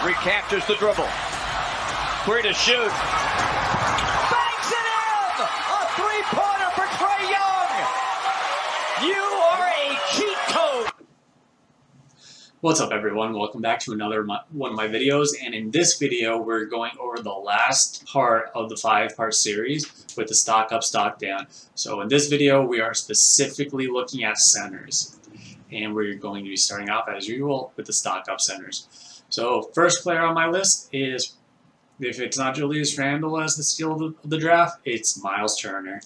Recaptures the dribble. Free to shoot. Banks it in! A three-pointer for Trae Young! You are a cheat code! What's up, everyone? Welcome back to another one of my videos, and in this video we're going over the last part of the 5-part series with the stock up, stock down. So in this video we are specifically looking at centers, and we're going to be starting off as usual with the stock up centers. So first player on my list is, if it's not Julius Randle as the steal of the draft, it's Myles Turner.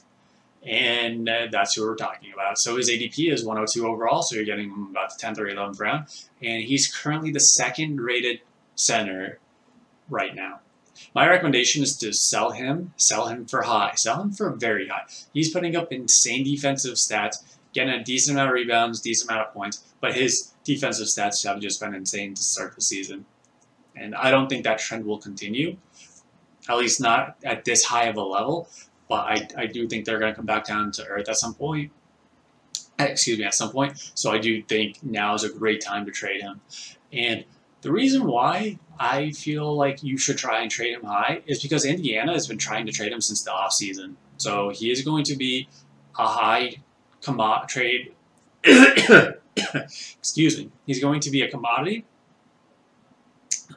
And that's who we're talking about. So his ADP is 102 overall, so you're getting him about the 10th or 11th round. And he's currently the second rated center right now. My recommendation is to sell him for high. Sell him for very high. He's putting up insane defensive stats, getting a decent amount of rebounds, decent amount of points, but his defensive stats have just been insane to start the season. And I don't think that trend will continue, at least not at this high of a level. But I do think they're going to come back down to earth at some point. At some point. So I do think now is a great time to trade him. And the reason why I feel like you should try and trade him high is because Indiana has been trying to trade him since the offseason. So he is going to be a high trade. Excuse me. He's going to be a commodity.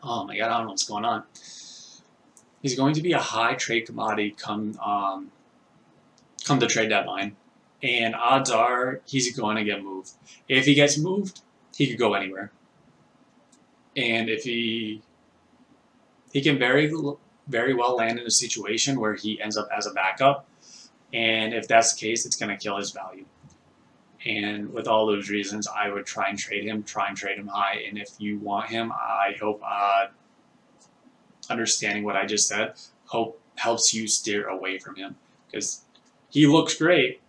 Oh my God, I don't know what's going on. He's going to be a high trade commodity come the trade deadline, and odds are he's going to get moved. If he gets moved, he could go anywhere, and if he can very well land in a situation where he ends up as a backup, and if that's the case, it's going to kill his value. And with all those reasons, I would try and trade him high. And if you want him, I hope understanding what I just said helps you steer away from him, because he looks great.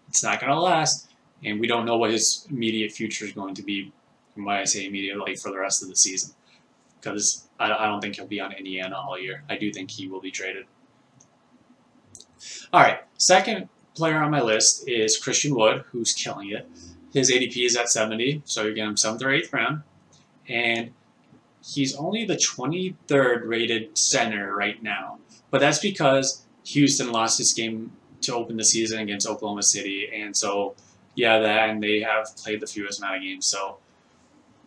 It's not going to last, and we don't know what his immediate future is going to be. And when I say immediate, like for the rest of the season, because I don't think he'll be on Indiana all year. I do think he will be traded. All right, second player on my list is Christian Wood, who's killing it. His ADP is at 70, so you're getting him 7th or 8th round, and he's only the 23rd rated center right now, but that's because Houston lost this game to open the season against Oklahoma City, and so yeah, and they have played the fewest amount of games. So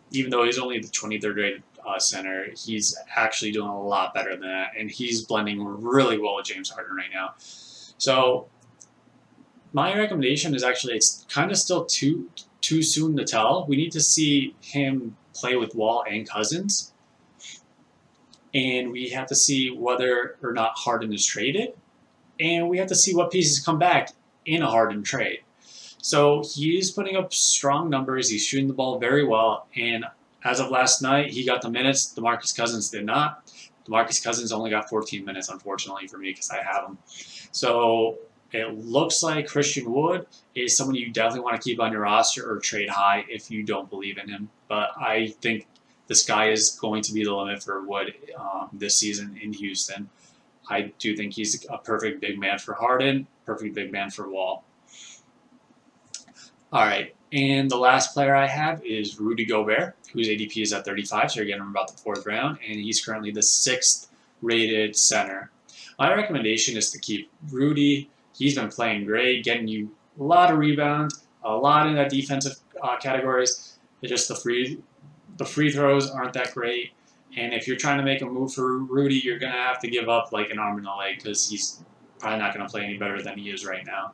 even though he's only the 23rd rated center, he's actually doing a lot better than that, and he's blending really well with James Harden right now. So my recommendation is actually, it's kind of still too soon to tell. We need to see him play with Wall and Cousins, and we have to see whether or not Harden is traded, and we have to see what pieces come back in a Harden trade. So he's putting up strong numbers. He's shooting the ball very well, and as of last night, he got the minutes. DeMarcus Cousins did not. DeMarcus Cousins only got 14 minutes, unfortunately for me, because I have him. So it looks like Christian Wood is someone you definitely want to keep on your roster or trade high if you don't believe in him. But I think the sky is going to be the limit for Wood this season in Houston. I do think he's a perfect big man for Harden, perfect big man for Wall. All right, and the last player I have is Rudy Gobert, whose ADP is at 35, so you're getting him about the 4th round, and he's currently the 6th rated center. My recommendation is to keep Rudy. He's been playing great, getting you a lot of rebounds, a lot in that defensive categories. It's just the free throws aren't that great. And if you're trying to make a move for Rudy, you're going to have to give up like an arm and a leg, because he's probably not going to play any better than he is right now.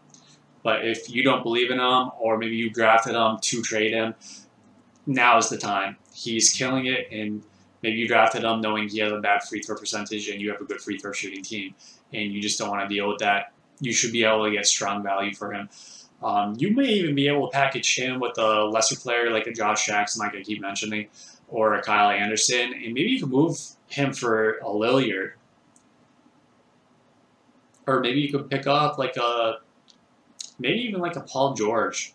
But if you don't believe in him, or maybe you drafted him to trade him, now is the time. He's killing it, and maybe you drafted him knowing he has a bad free throw percentage and you have a good free throw shooting team, and you just don't want to deal with that. You should be able to get strong value for him. You may even be able to package him with a lesser player like a Josh Jackson, like I keep mentioning, or a Kyle Anderson, and maybe you can move him for a Lillard. Or maybe you could pick up like maybe even like a Paul George.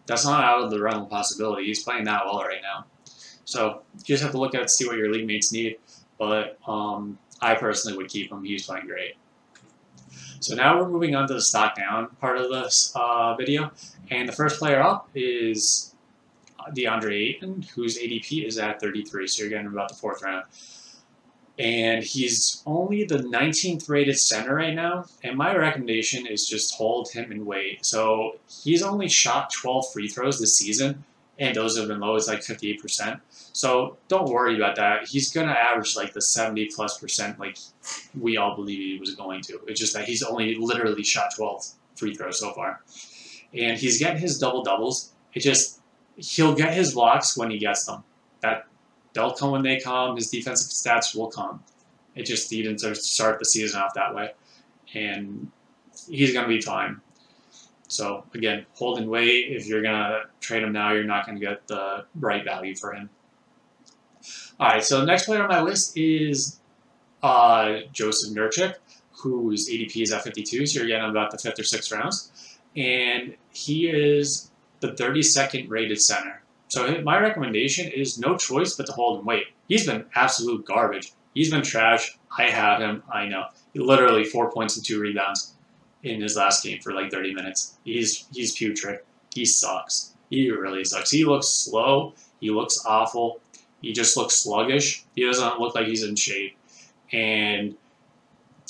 That's not out of the realm of possibility. He's playing that well right now. So you just have to look at it, see what your league mates need. But I personally would keep him. He's playing great. So now we're moving on to the stock down part of this video. And the first player up is Deandre Ayton, whose ADP is at 33, so you're getting about the 4th round. And he's only the 19th rated center right now, and my recommendation is just hold him and wait. So he's only shot 12 free throws this season, and those have been low. It's like 58%. So don't worry about that. He's going to average like the 70+% like we all believe he was going to. It's just that he's only literally shot 12 free throws so far. And he's getting his double-doubles. He'll get his blocks when he gets them. They'll come when they come. His defensive stats will come. It just needed to start the season off that way. And he's going to be fine. So, again, hold and wait. If you're going to trade him now, you're not going to get the right value for him. All right, so the next player on my list is Joseph Nurkic, whose ADP is at 52, so you're getting about the 5th or 6th rounds. And he is the 32nd rated center. So my recommendation is no choice but to hold and wait. He's been absolute garbage. He's been trash. I have him. I know. He literally 4 points and 2 rebounds in his last game for like 30 minutes. He's putrid. He sucks. He really sucks. He looks slow. He looks awful. He just looks sluggish. He doesn't look like he's in shape. And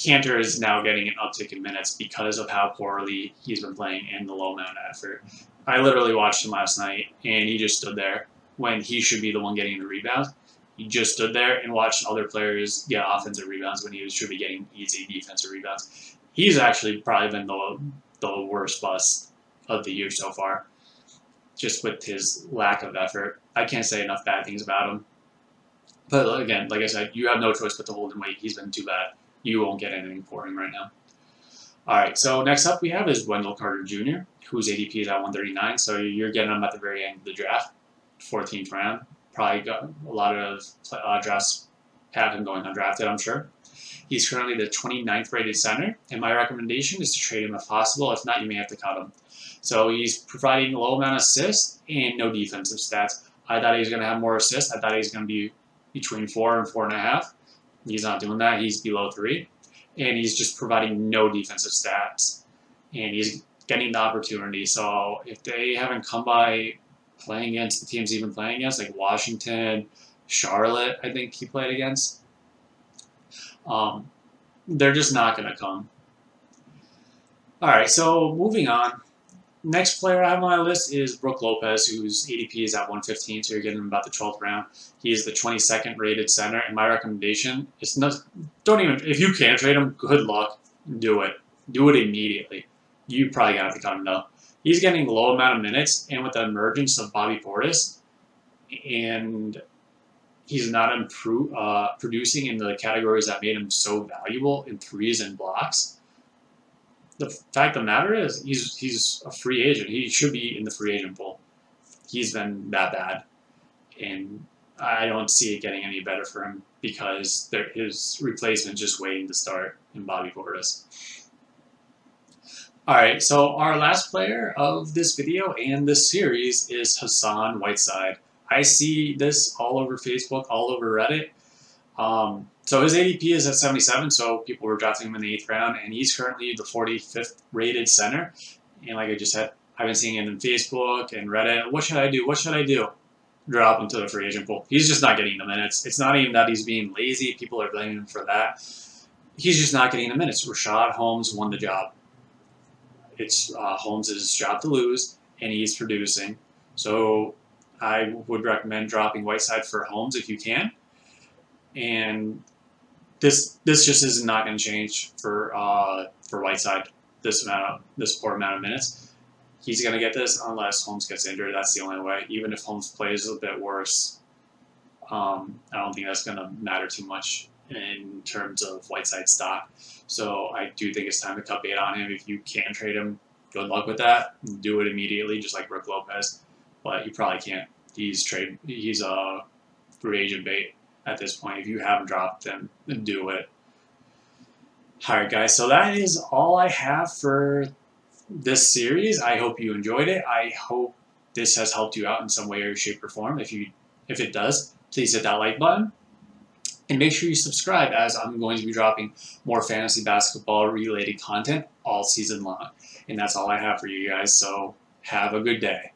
Cantor is now getting an uptick in minutes because of how poorly he's been playing and the low amount of effort. I literally watched him last night, and he just stood there when he should be the one getting the rebounds. He just stood there and watched other players get offensive rebounds when he should be getting easy defensive rebounds. He's actually probably been the worst bust of the year so far, just with his lack of effort. I can't say enough bad things about him. But again, like I said, you have no choice but to hold and wait. He's been too bad. You won't get anything for him right now. All right, so next up we have is Wendell Carter Jr., whose ADP is at 139. So you're getting him at the very end of the draft, 14th round. Probably got a lot of drafts have him going undrafted, I'm sure. He's currently the 29th rated center, and my recommendation is to trade him if possible. If not, you may have to cut him. So he's providing a low amount of assists and no defensive stats. I thought he was going to have more assists. I thought he was going to be between 4 and 4.5. He's not doing that. He's below 3. And he's just providing no defensive stats. And he's getting the opportunity. So if they haven't come by playing against the teams he's been playing against, like Washington, Charlotte, I think he played against, they're just not going to come. All right, so moving on. Next player I have on my list is Brooke Lopez, whose ADP is at 115, so you're getting him about the 12th round. He is the 22nd rated center, and my recommendation is if you can't trade him, good luck, do it. Do it immediately. You probably got to cut him though. He's getting a low amount of minutes, and with the emergence of Bobby Portis, and he's not producing in the categories that made him so valuable in threes and blocks. The fact of the matter is, he's a free agent. He should be in the free agent pool. He's been that bad, and I don't see it getting any better for him because his replacement just waiting to start in Bobby Portis. All right, so our last player of this video and this series is Hassan Whiteside. I see this all over Facebook, all over Reddit. So his ADP is at 77, so people were drafting him in the 8th round, and he's currently the 45th rated center. And like I just said, I've been seeing it in Facebook and Reddit. What should I do? What should I do? Drop him to the free agent pool. He's just not getting the minutes. It's not even that he's being lazy. People are blaming him for that. He's just not getting the minutes. Rashad Holmes won the job. It's Holmes' job to lose, and he's producing. So I would recommend dropping Whiteside for Holmes if you can. And this just is not going to change for Whiteside. This poor amount of minutes, he's going to get this unless Holmes gets injured. That's the only way. Even if Holmes plays a bit worse, I don't think that's going to matter too much in terms of Whiteside's stock. So I do think it's time to cut bait on him. If you can trade him, good luck with that. Do it immediately, just like Brooke Lopez. But you probably can't. He's a free agent bait at this point. If you haven't dropped him, then do it. All right, guys. So that is all I have for this series. I hope you enjoyed it. I hope this has helped you out in some way or shape or form. If it does, please hit that like button. And make sure you subscribe, as I'm going to be dropping more fantasy basketball related content all season long. And that's all I have for you guys. So have a good day.